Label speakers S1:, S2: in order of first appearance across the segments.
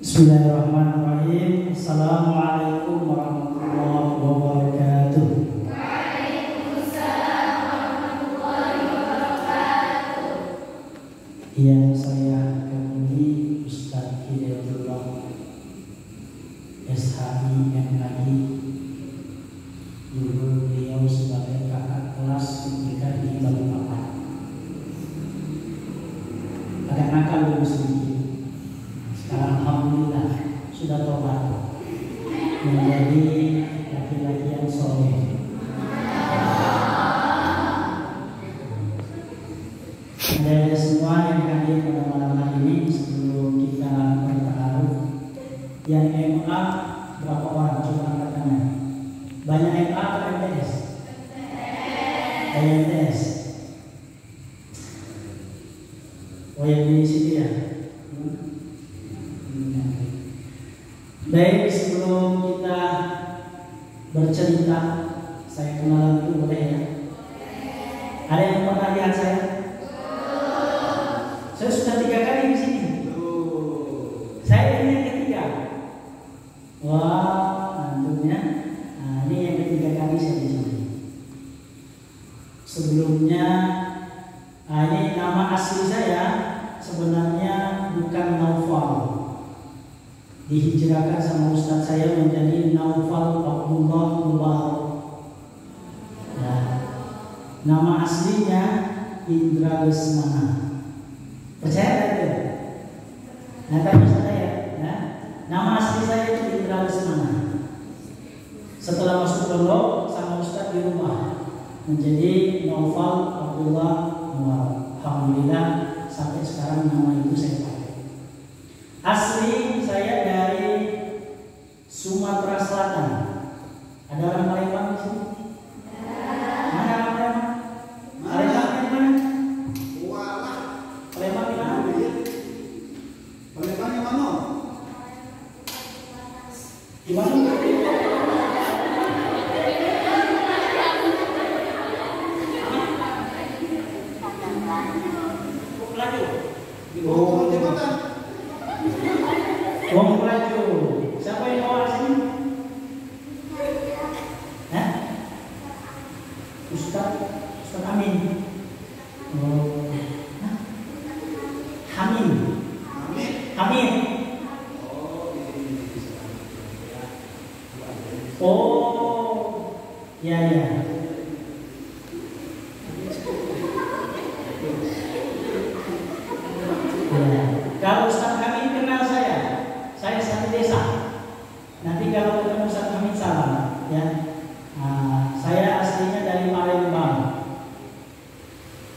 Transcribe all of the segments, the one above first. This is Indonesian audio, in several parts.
S1: Bismillahirrahmanirrahim. Assalamualaikum warahmatullahi wabarakatuh.
S2: Waalaikumsalam warahmatullahi wabarakatuh.
S1: Yang saya kagumi Ustaz Hidayatullah SHI MHI, dulu beliau sebagai kakak kelas ketika di Balikpapan. Agak nakal dulu sedikit. Sekarang alhamdulillah sudah tobat menjadi laki-laki yang soleh. Ada semua yang hadir pada malam hari ini. Sebelum kita bertaruh, yang MA berapa orang? Coba angkat tangan. Banyak MA atau MTS? MTS. Oh, yang di sini ya. Baik, sebelum kita bercerita, saya kenalan dulu boleh ya? Ada yang pernah lihat saya? Saya sudah 3 kali di sini. Saya ini yang ketiga. Wah, tentunya. Nah, ini yang ketiga kali saya di sini. Sebelumnya, ini nama asli saya sebenarnya bukan Naufal. Dihijrahkan sama ustaz saya menjadi Naufal Abdullah Mubarak. Nah, nama aslinya Indra Lesmana. Percaya tidak? Nah, tanya saya. Nah, nama asli saya itu Indra Lesmana. Setelah masuk pondok sama ustaz di rumah menjadi Naufal Abdullah Mubarak. Alhamdulillah sampai sekarang nama itu saya pakai. Asli saya dari Sumatera Selatan. Ada orang Palembang di sini? Mana orang Palembang? Palembang di mana? Palembang di mana?
S3: Palembang di mana?
S1: Di mana?
S3: Oh, di mana?
S1: Wong Pelaju. Siapa yang bawa sini? Ustaz Amin. Oh. Hamid. Oh, ya. Kalau Ustaz Hamid kenal saya satu desa. Nanti kalau ketemu Ustaz Hamid salam, ya. Saya aslinya dari Palembang.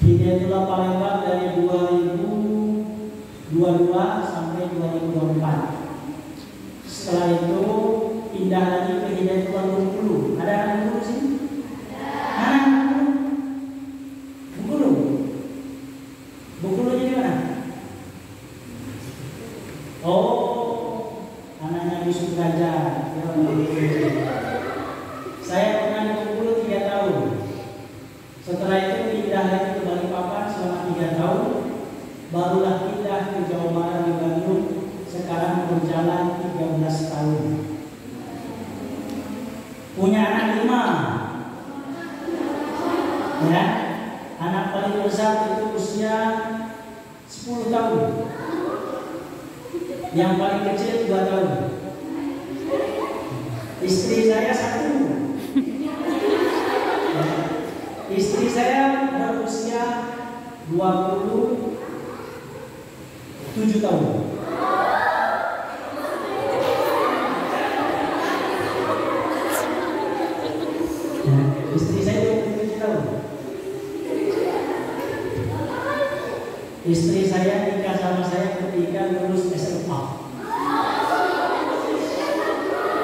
S1: Hidayatullah Palembang dari 2022 sampai 2024. Setelah itu pindah lagi ke Hidayatullah Bengkulu. Ada anak Bengkulu sini? Ada. Bengkulu. Bengkulu di mana? Oh, anaknya Yusuf Raja. Saya pernah di Bengkulu 3 tahun. Setelah itu pindah lagi ke Balikpapan selama 3 tahun. Barulah pindah ke Jawa Barat di Bandung. Sekarang berjalan 13 tahun. Punya anak 5. Ya, anak paling besar itu usia 10 tahun. Yang paling kecil 2 tahun. Istri saya 1. Istri saya berusia 27 tahun. Istri saya 27 tahun. Istri saya nikah sama saya ketika lulus SMA.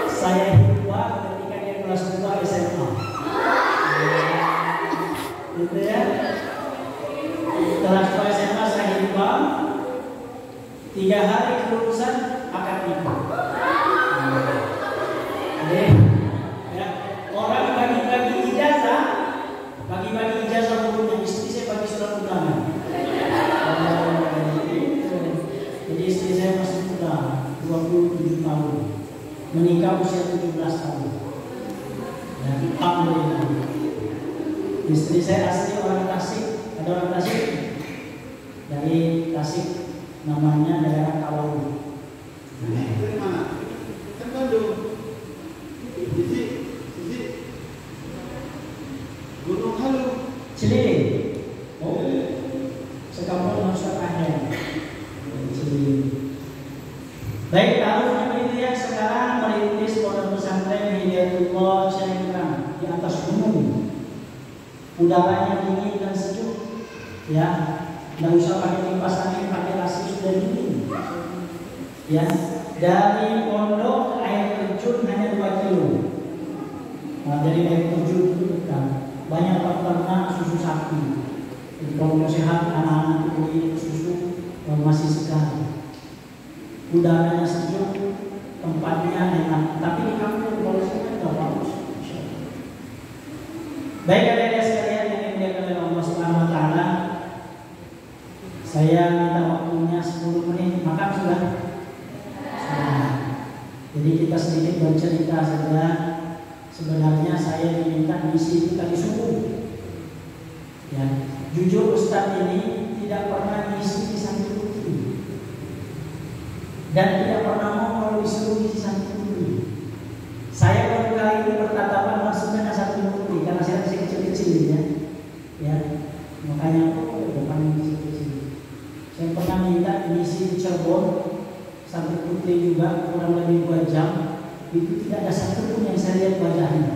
S1: Saya hibah ketika dia kelas 2 SMA. Gitu ya. Kelas 2 SMA saya hibah. 3 hari kelulusan akad nikah. Ya, orang bagi-bagi ijazah belum, istri saya bagi surat undangan. 27 tahun. Menikah usia 17 tahun. Ya, alhamdulillah. Istri saya asli orang Tasik. Ada orang Tasik? Dari Tasik, namanya daerah Kawalu.
S3: Dari mana? Kan Bandung. Sisi Gunung Halu.
S1: Cililin. Oh, sekampung Ustaz Ahyan. Cililin. Baik, taruhnya begitu ya. Sekarang merintis pondok pesantren Hidayatullah Syaikhran di atas gunung. Udaranya dingin dan sejuk, ya. Nggak usah pakai kipas angin, pakai AC sudah dingin. Ya, dari pondok ke air terjun hanya 2 kilo. Nah, dari air terjun itu dekat. Banyak peternak susu sapi. Jadi kalau mau sehat, anak-anak itu susu masih segar. Udaranya sejuk, tempatnya enak. Tapi di kampung kalau saya nggak bagus. Baik, adik-adik sekalian yang dimuliakan oleh Allah Subhanahu Wa Taala, saya minta waktunya 10 menit. Makan sudah? Sudah. Jadi kita sedikit bercerita saja. Sebenarnya saya diminta misi itu tadi subuh. Ya, jujur Ustadz ini tidak pernah misi di Santri Putri dan tidak pernah mau kalau disuruh misi Santri Putri. Saya baru kali ini bertatapan langsung dengan Santri Putri karena saya masih kecil-kecil ya. Makanya bukan misi kecil. Saya pernah minta misi di Cirebon, Santri Putri juga kurang lebih 2 jam. Itu tidak ada satu pun yang saya lihat wajahnya.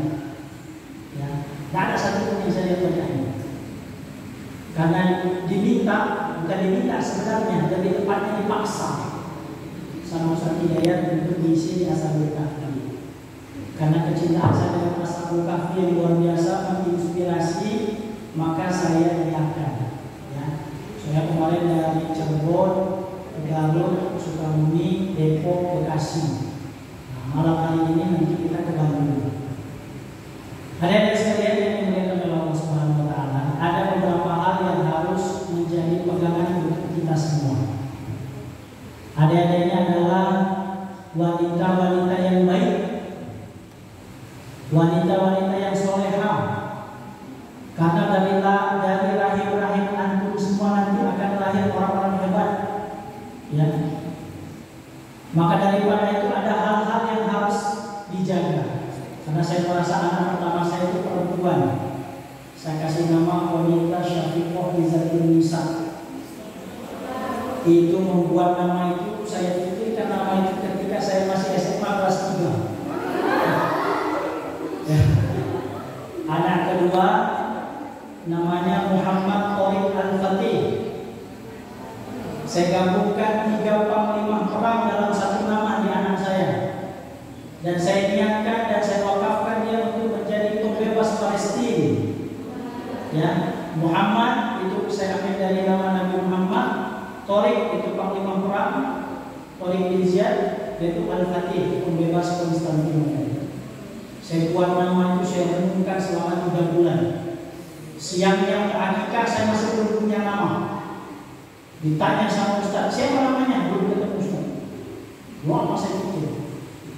S1: Ya, tidak ada satu pun yang saya lihat wajahnya. Karena diminta, bukan diminta sebenarnya, tapi tepatnya dipaksa sama Ustaz Hidayat untuk diisi di Ashabul Kahfi. Karena kecintaan saya dengan Ashabul Kahfi yang luar biasa menginspirasi, maka saya yakin. Ya, saya kemarin dari Cirebon, Garut, Sukabumi, Depok, Bekasi. Malam hari ini nanti kita ke Bandung. Ada sekalian yang dimuliakan oleh Allah Subhanahu Wa Taala. Ada beberapa hal yang harus menjadi pegangan untuk kita semua. Ada-adanya adalah wanita-wanita yang baik, wanita-wanita yang soleha. Karena dari rahim-rahim antum semua nanti akan lahir orang-orang hebat. Ya. Maka daripada itu ada hal-hal yang harus dijaga. Karena saya merasa anak pertama saya itu perempuan. Saya kasih nama wanita Syafiqah Bizatul Nisa. Itu membuat nama itu saya pikirkan nama itu ketika saya masih SMA kelas 3. Ya. Anak kedua namanya Muhammad Thorik Al-Fatih. Saya gabungkan 3 panglima perang dalam satu nama di anak saya. Dan saya niatkan dan saya wakafkan dia untuk menjadi pembebas Palestina. Ya, Muhammad itu saya ambil dari nama Nabi Muhammad. Thorik itu panglima perang. Thorik bin Ziyad, yaitu Al-Fatih, pembebas Konstantinopel. Saya buat nama itu, saya renungkan selama 3 bulan. Siang yang terakhir saya masih belum punya nama. Ditanya sama Ustaz, siapa namanya? Belum ketemu Ustaz. Lama saya pikir.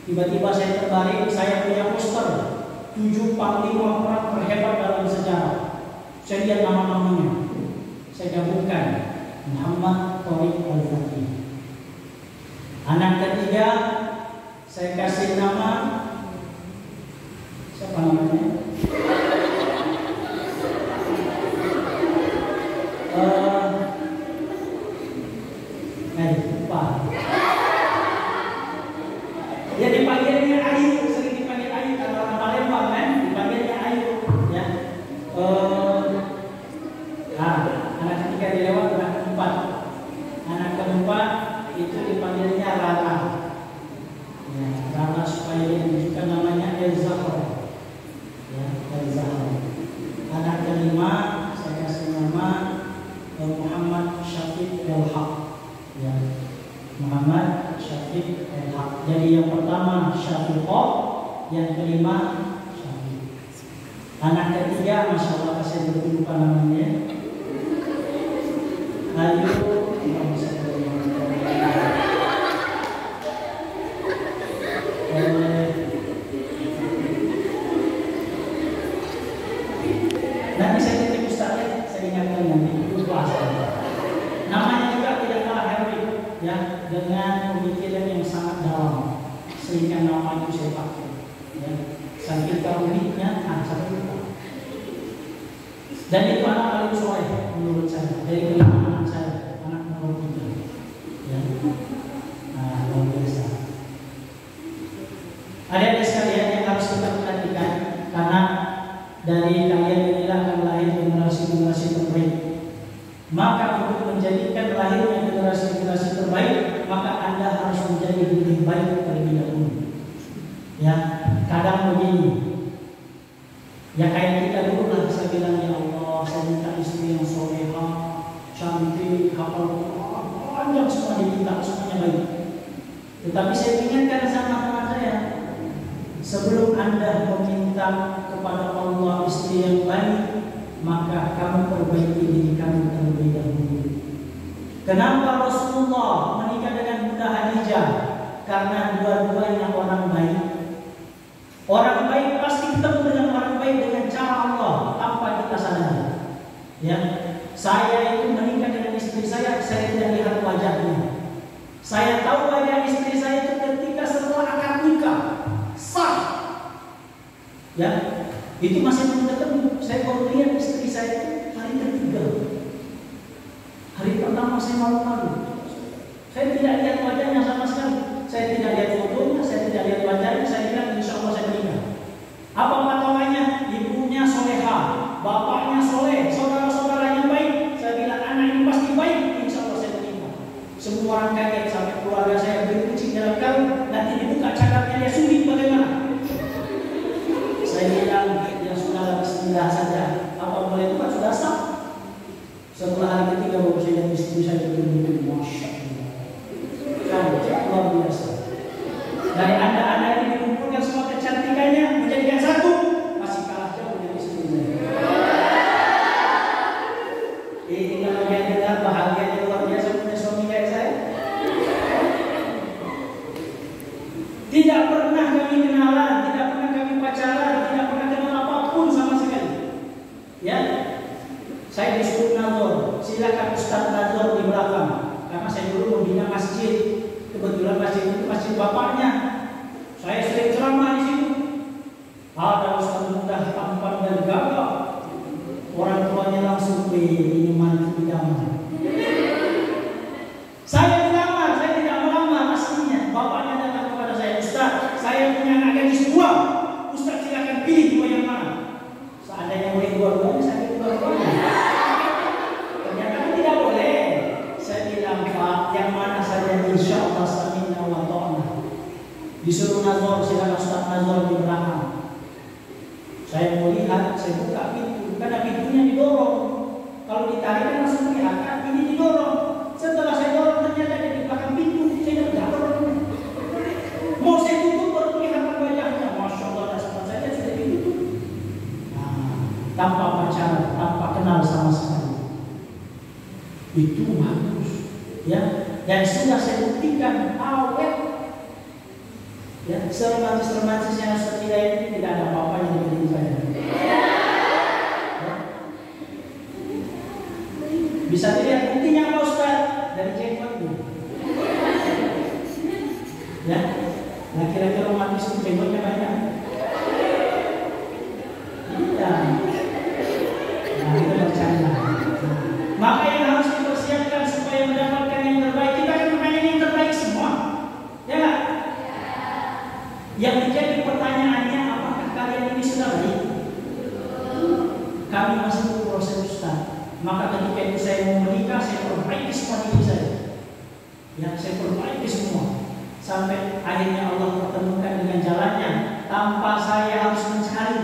S1: Tiba-tiba saya terbaring, saya punya poster 7 panglima perang terhebat dalam sejarah. Saya lihat nama-namanya. Saya gabungkan Muhammad Thorik Al-Fatih. Anak ketiga saya kasih nama, siapa namanya? Lupa. Dia dipanggilnya Ayu, sering dipanggil Ayu karena orang Palembang kan, dipanggilnya Ayu. Ya. Anak ketiga dilewat, anak keempat. Anak keempat itu dipanggilnya Rara. Ya, Rara supaya dia menunjukkan namanya El-Zahra. Ya, El-Zahra. Anak kelima saya kasih nama Muhammad Syafiq El-Haq. Ya, Muhammad Syafiq El-Haq. Jadi yang pertama Syafiqah, yang kelima Syafiq. Anak ketiga, masya Allah saya lupa namanya. Ayu, sehingga nama itu saya pakai. Ya, saking tauhidnya sangat lupa. Dan itu anak paling soleh menurut saya dari kelima anak saya, anak nomor 3. Ya, nah luar biasa. Ada sekalian yang harus kita perhatikan karena dari kalian inilah akan lahir generasi-generasi terbaik. Maka untuk menjadikan lahirnya generasi-generasi terbaik, maka Anda harus menjadi lebih baik terlebih dahulu. Ya, kadang begini. Ya kayak kita dulu lah, saya bilang ya Allah, saya minta istri yang solehah, cantik, hafal Quran, banyak semua diminta, semuanya baik. Tetapi saya ingatkan sama teman saya, sebelum Anda meminta kepada Allah istri yang baik, maka kamu perbaiki diri kamu terlebih dahulu. Kenapa Rasulullah menikah dengan Bunda Khadijah? Karena dua-duanya orang baik. Orang baik pasti ketemu dengan orang baik dengan cara Allah tanpa kita sadari. Ya, saya itu menikah dengan istri saya tidak lihat wajahnya. Saya tahu wajah istri saya itu ketika setelah akad nikah sah. Ya, itu masih belum ketemu. Saya baru lihat istri saya itu hari ketiga. Hari pertama saya malu-malu. Saya tidak lihat wajahnya sama sekali. Saya tidak lihat fotonya, saya tidak lihat wajahnya. Saya bilang insya Allah saya menikah. Apa patokannya? Ibunya soleha, bapaknya soleh, saudara-saudaranya baik. Saya bilang anak ini pasti baik. Insya Allah saya menikah. Semua orang kaget sampai keluarga saya berkucing dalam karung. Nanti dibuka cakapnya dia sulit bagaimana? Saya bilang ya sudah bismillah saja. Apa boleh buat sudah sah. Setelah hari ketiga baru saya lihat istri saya begitu, masya Allah. Kan luar biasa. Dari anda ini dikumpulkan semua kecantikannya menjadikan satu, masih kalah jauh dari istri saya. Ini kalau dia dengar bahagianya luar biasa punya suami kayak saya. Tidak pernah kami kenalan, tidak pernah kami pacaran, tidak pernah kenal apapun sama sekali. Ya, saya disuruh nazar, silakan Ustaz nazar di belakang, karena saya dulu membina masjid. Kebetulan masjid itu masjid bapaknya. Saya sering ceramah di situ. Ada Ustaz muda tampan dan gagah. Orang tuanya langsung ini mantu idaman. Saya dilamar, saya tidak melamar aslinya. Bapaknya datang kepada saya, Ustaz, saya punya anak gadis 2. Ustaz silakan pilih 2 yang mana. Seandainya boleh 2-2, saya pilih 2-2. Ternyata tidak boleh. Saya bilang, Pak, yang mana saja insya Allah samina wa ta'na. Disuruh nazar, silakan Ustaz nazar di belakang. Saya mau lihat, saya buka pintu, karena pintunya didorong. Kalau ditarik kan langsung kelihatan, ini didorong. Setelah saya dorong ternyata ada di belakang pintu, saya tidak dorong. Mau saya tutup baru kelihatan wajahnya, masya Allah, dan sama saja sudah ditutup. Tanpa pacaran, tanpa kenal sama sekali. Itu bagus, ya. Dan sudah saya buktikan awet. Ya, seromantis yang seperti ini tidak ada apa-apa yang diberi saya. Ya. Bisa dilihat buktinya apa Ustaz? Dari jenggotnya. Ya, laki-laki romantis itu jenggotnya banyak. Iya. Nah, itu bercanda. Maka yang harus dipersiapkan supaya mendapatkan yang terbaik, kita akan menanya yang terbaik semua. Ya nggak? Yang menjadi pertanyaannya, apakah kalian ini sudah baik? Kami masih proses Ustaz. Maka ketika itu saya mau menikah, saya perbaiki semua diri saya. Ya, saya perbaiki semua. Sampai akhirnya Allah pertemukan dengan jalannya. Tanpa saya harus mencari,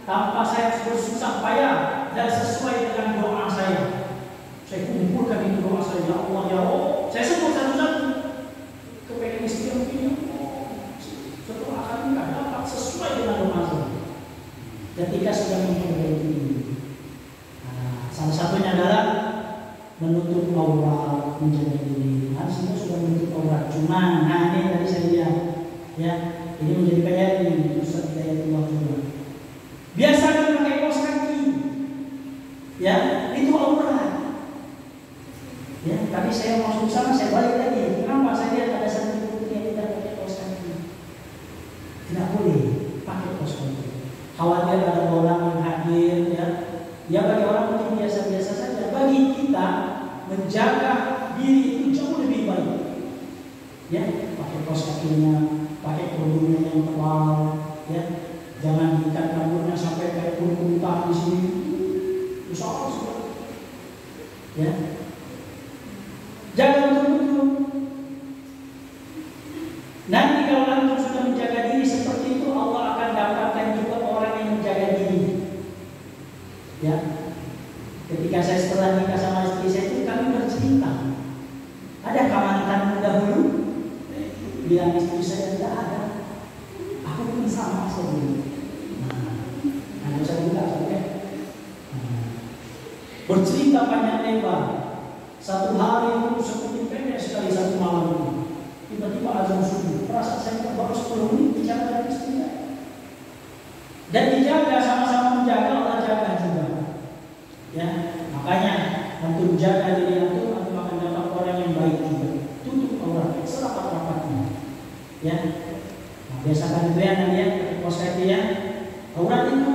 S1: tanpa saya harus bersusah payah, dan sesuai dengan doa saya. Saya kumpulkan itu doa saya, ya Allah, ya Allah. Saya sebut satu-satu. Kepengen istri yang punya. Setelah akan nikah dapat sesuai dengan doa saya. Ketika sudah memperbaiki ini, salah satunya adalah menutup aurat, menjaga diri. Semua sudah menutup aurat. Cuma, ini tadi saya lihat, ya, ini menjadi kayak ini, Ustaz Hidayatullah juga. Biasakan pakai kaos kaki, ya, itu aurat. Ya, tadi saya masuk sana, saya balik lagi. Kenapa? Saya lihat ada satu putri yang tidak pakai kaos kaki. khawatir ada orang yang hadir, ya. Ya bagi orang mungkin biasa-biasa saja. Bagi kita menjaga diri itu jauh lebih baik. Ya, pakai kaos kakinya, pakai kerudungnya yang tebal, ya. Jangan ikat rambutnya sampai kayak kulit-kulitan di sini. Insya Allah, ya. Jaga betul-betul. Nanti kalau antum sudah menjaga diri seperti itu, Allah akan dapatkan juga orang yang menjaga diri. Ya, ketika saya setelah nikah sama istri saya itu kami bercerita. Ada mantanmu dahulu? Bilang istri saya tidak ada. Aku pun sama sendiri. Nah, saya bilang, oke. Bercerita panjang lebar. Satu hari itu seperti pendek sekali satu malam itu. Tiba-tiba azan subuh. Perasaan saya baru 10 menit bicara dengan istri saya. Dan dijaga, sama-sama menjaga, Allah jaga juga. Ya, makanya antum jaga diri antum akan dapat orang yang baik juga. Tutup aurat, serapat-rapatnya. Ya, nah, biasakan itu ya nanti ya, kos kaki ya. Aurat itu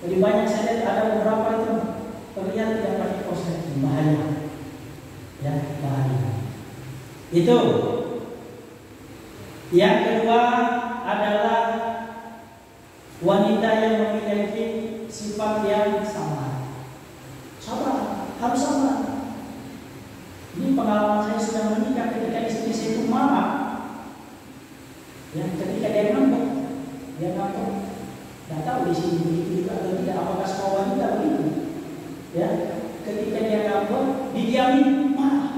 S1: lebih banyak saya lihat ada beberapa itu terlihat tidak pakai kos kaki, bahaya. Ya, bahaya. Itu. Yang kedua adalah wanita yang memiliki sifat yang sabar. Sabar, harus sabar. Ini pengalaman saya sudah menikah ketika istri saya itu marah. Ya, ketika dia ngambek, tidak tahu di sini begitu juga atau tidak. Apakah semua wanita begitu? Ya, ketika dia ngambek, didiamin marah.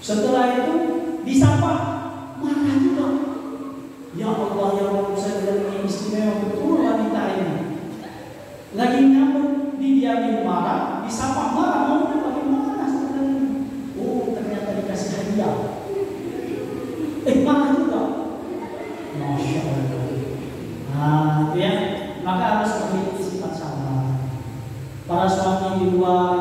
S1: Setelah itu disapa marah juga. Ya Allah, ya Allah, saya bilang ini istimewa betul wanita ini. Lagi ngambek, didiamin marah, disapa marah, mau bagaimana sebenarnya? Oh, ternyata dikasih hadiah. Marah juga. Masya Allah. Nah, itu ya. Maka harus memiliki sifat sabar. Para suami di luar